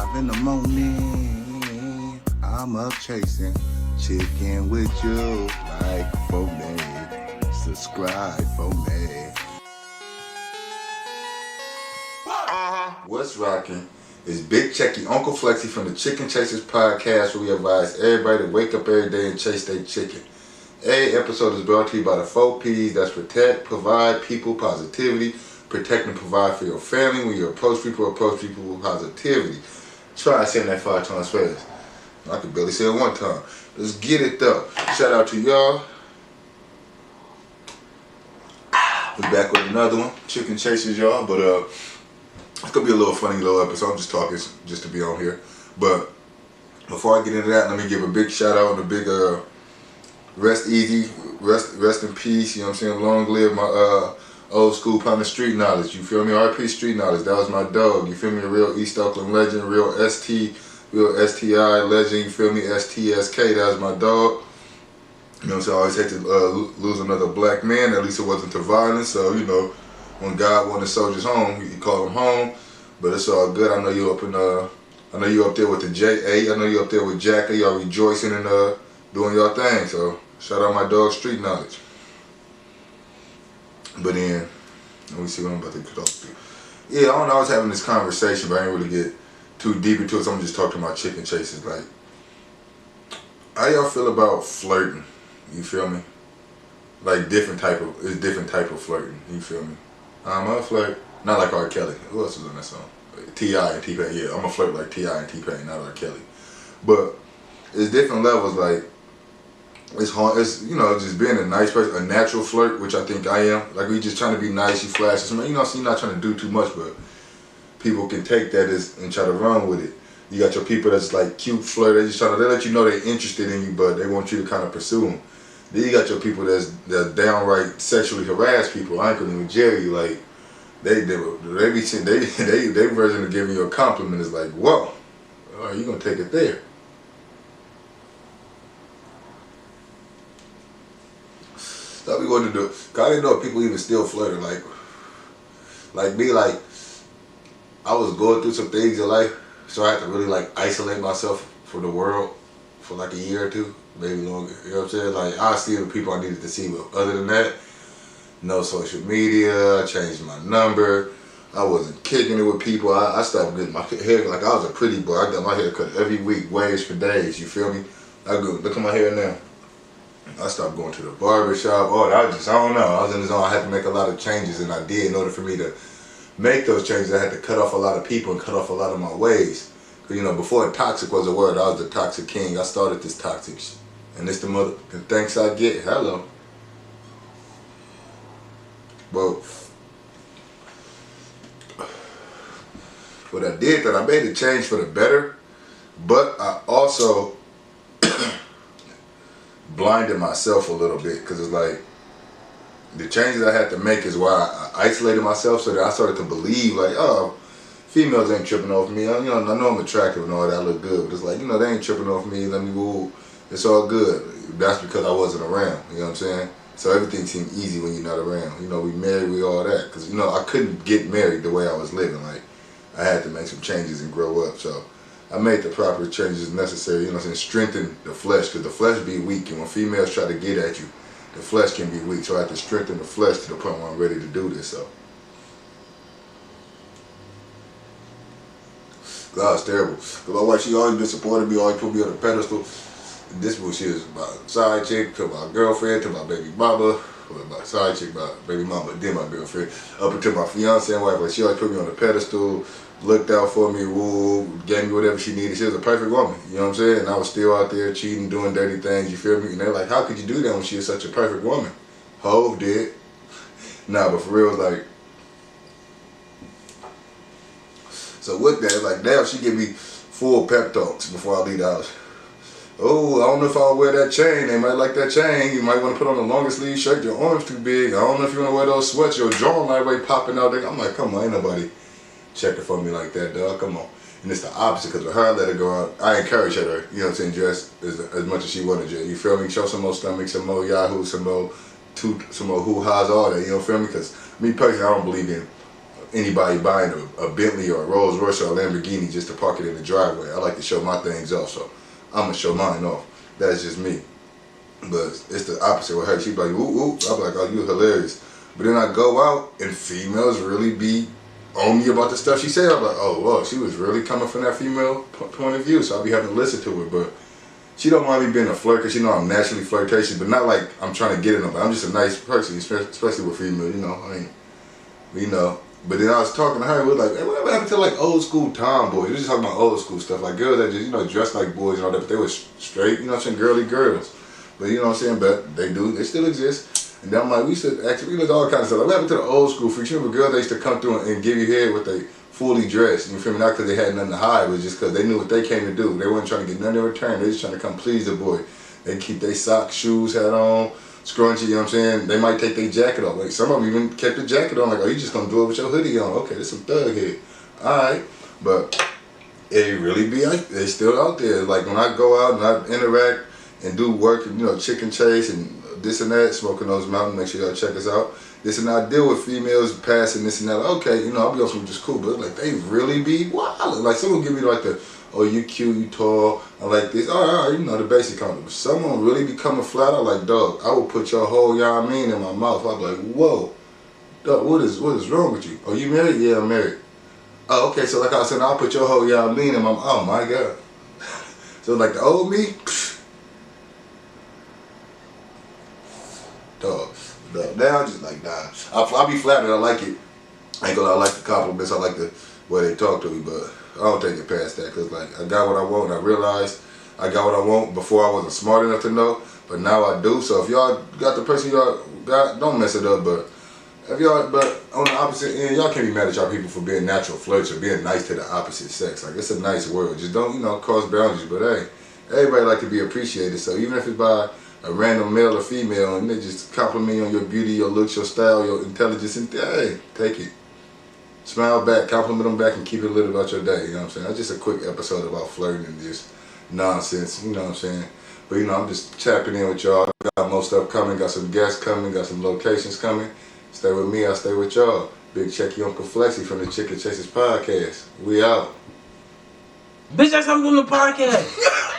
5 in the morning, I'm up chasing chicken with you. Like for me, subscribe for me. What's rocking? It's Big Checky, Uncle Flexy from the Chicken Chasers podcast, where we advise everybody to wake up every day and chase their chicken. Every episode is brought to you by the 4 P's. That's protect, provide, people, positivity. Protect and provide for your family. When you approach people with positivity. Try saying that 5 times fast. I could barely say it 1 time. Let's get it though. Shout out to y'all. We back with another one, Chicken Chasers, y'all. But it's gonna be a little funny little episode. I'm just talking just to be on here. But before I get into that, let me give a big shout out and a big rest in peace. You know what I'm saying? Long live my old school partner Street Knowledge. You feel me? RP Street Knowledge. That was my dog. You feel me? A real East Oakland legend, real STI legend. You feel me? STSK. That was my dog. You know what I'm saying? I always hate to lose another black man. At least it wasn't to violence. So, you know, when God wanted soldiers home, he called them home. But it's all good. I know you up there with the JA. I know you up there with Jackie. Y'all rejoicing and doing your thing. So shout out my dog Street Knowledge. But then, let me see what I'm about to talk to. Yeah, I don't know. I was having this conversation, but I didn't really get too deep into it. So I'm just talking to my chicken chasers. Like, how y'all feel about flirting? You feel me? Like different type of flirting. You feel me? I'm a flirt. Not like R. Kelly. Who else is on that song? T.I. and T-Pain. Yeah, I'm a flirt like T.I. and T-Pain, not R. Kelly. But it's different levels. Like, it's hard. It's, you know, just being a nice person, a natural flirt, which I think I am. Like, we just trying to be nice, you flash something. You know, so you're not trying to do too much, but people can take that and try to run with it. You got your people that's like cute flirt. They just trying to let you know they're interested in you, but they want you to kind of pursue them. Then you got your people that's downright sexually harass people. I ain't gonna even jail you. Like, they version of giving you a compliment is like, whoa, are you gonna take it there? That we wanted to do. Cause I didn't know if people even still flirting. Like me, like I was going through some things in life, so I had to really like isolate myself from the world for like a year or 2, maybe longer. You know what I'm saying? Like, I see the people I needed to see, but other than that, no social media. I changed my number. I wasn't kicking it with people. I stopped getting my hair, like I was a pretty boy. I got my hair cut every week, waves for days. You feel me? Look at my hair now. I stopped going to the barber shop. I don't know. I was in the zone. I had to make a lot of changes, and I did. In order for me to make those changes, I had to cut off a lot of people and cut off a lot of my ways. Because, you know, before toxic was a word, I was the toxic king. I started this toxic shit. And this the thanks I get. Hello. Well, what I did, that I made a change for the better, but I also blinded myself a little bit, because it's like the changes I had to make is why I isolated myself, so that I started to believe like, oh, females ain't tripping off me. You know, I know I'm attractive and all that, I look good, but it's like, you know, they ain't tripping off me. Let me move. It's all good. That's because I wasn't around. You know what I'm saying? So everything seemed easy when you're not around. You know, we married, we all that, because, you know, I couldn't get married the way I was living. Like, I had to make some changes and grow up. So I made the proper changes necessary, you know what I'm saying, strengthen the flesh, because the flesh be weak, and when females try to get at you, the flesh can be weak. So I have to strengthen the flesh to the point where I'm ready to do this. So God's terrible. Because my wife, she always been supporting me, always put me on the pedestal. This bullshit is my side chick, to my girlfriend, to my baby mama, my side chick, my baby mama, then my girlfriend, up until my fiance and wife. Like, she always put me on the pedestal, looked out for me, woo, gave me whatever she needed. She was a perfect woman, you know what I'm saying? And I was still out there cheating, doing dirty things, you feel me? And they're like, how could you do that when she is such a perfect woman? Hove did. Nah, but for real, it's like, so with that, like, damn, she give me full pep talks before I leave the house. Oh, I don't know if I'll wear that chain. They might like that chain. You might want to put on the longer sleeve shirt. Your arm's too big. I don't know if you want to wear those sweats. Your jawline right popping out there. I'm like, come on, ain't nobody checking for me like that, dog. Come on. And it's the opposite, because with her, I let her go out. I encourage her, you know what I'm saying, dress as much as she wanted to. You feel me? Show some more stomach, some more yahoo, some more hoo-ha's, all that. You know, feel me? Because me personally, I don't believe in anybody buying a Bentley or a Rolls Royce or a Lamborghini just to park it in the driveway. I like to show my things off, so I'm gonna show mine off. That's just me. But it's the opposite with her. She'd be like, ooh, ooh. I'm like, oh, you hilarious. But then I go out and females really be on me about the stuff she said. I'm like, oh, well, she was really coming from that female point of view, so I'll be having to listen to her. But she don't mind me being a flirt because she know I'm naturally flirtatious, but not like I'm trying to get in them. I'm just a nice person, especially with females, you know. I mean, you know. But then I was talking to her, we were like, hey, whatever happened to like old school tomboys? We was just talking about old school stuff, like girls that just, you know, dressed like boys and all that, but they were straight, you know what I'm saying, girly girls. But you know what I'm saying, but they still exist. And then I'm like, we used to actually, we looked all kinds of stuff. Like, what happened to the old school freaks? You remember girls that used to come through and give you head with they fully dressed, you feel me? Not because they had nothing to hide, but just because they knew what they came to do. They weren't trying to get nothing in return. They just trying to come please the boy. They keep their socks, shoes, hat on, scrunchy, you know what I'm saying? They might take their jacket off. Like some of them even kept the jacket on, like, oh, you just gonna do it with your hoodie on. Okay, there's some thug head. Alright. But it really be, they still out there. Like when I go out and I interact and do work and, you know, chicken chase and this and that, Smoking Those Mountains, make sure y'all check us out. This and I deal with females passing this and that. Like, okay, you know, I'll be on something just cool, but like they really be wild. Like someone give me like the, oh, you cute, you tall, I like this. All right, you know, the basic compliment. Someone really be coming flat out like, dog, I will put your whole, you know what I mean, in my mouth. I'll be like, whoa, dog, what is wrong with you? Oh, you married? Yeah, I'm married. Oh, okay, so like I was saying, I'll put your whole, you know what I mean, in my mouth. Oh my God. So like the old me, dog. Now I'm just like, nah. I'll be flattered. I like it. I ain't gonna lie, I like the compliments. I like the way they talk to me, but I don't take it past that because like I got what I want. And I realized I got what I want before I wasn't smart enough to know, but now I do. So if y'all got the person y'all got, don't mess it up. But if y'all, but on the opposite end, y'all can't be mad at y'all people for being natural flirts or being nice to the opposite sex. Like it's a nice world. Just don't, you know, cross boundaries. But hey, everybody like to be appreciated. So even if it's by a random male or female and they just compliment you on your beauty, your looks, your style, your intelligence, and hey, take it. Smile back, compliment them back, and keep it lit about your day, you know what I'm saying? That's just a quick episode about flirting and just nonsense, you know what I'm saying? But you know, I'm just tapping in with y'all. Got more stuff coming, got some guests coming, got some locations coming. Stay with me, I'll stay with y'all. Big Checky Uncle Flexi from the Chicken Chasers podcast. We out. Bitch, that's how I'm doing the podcast.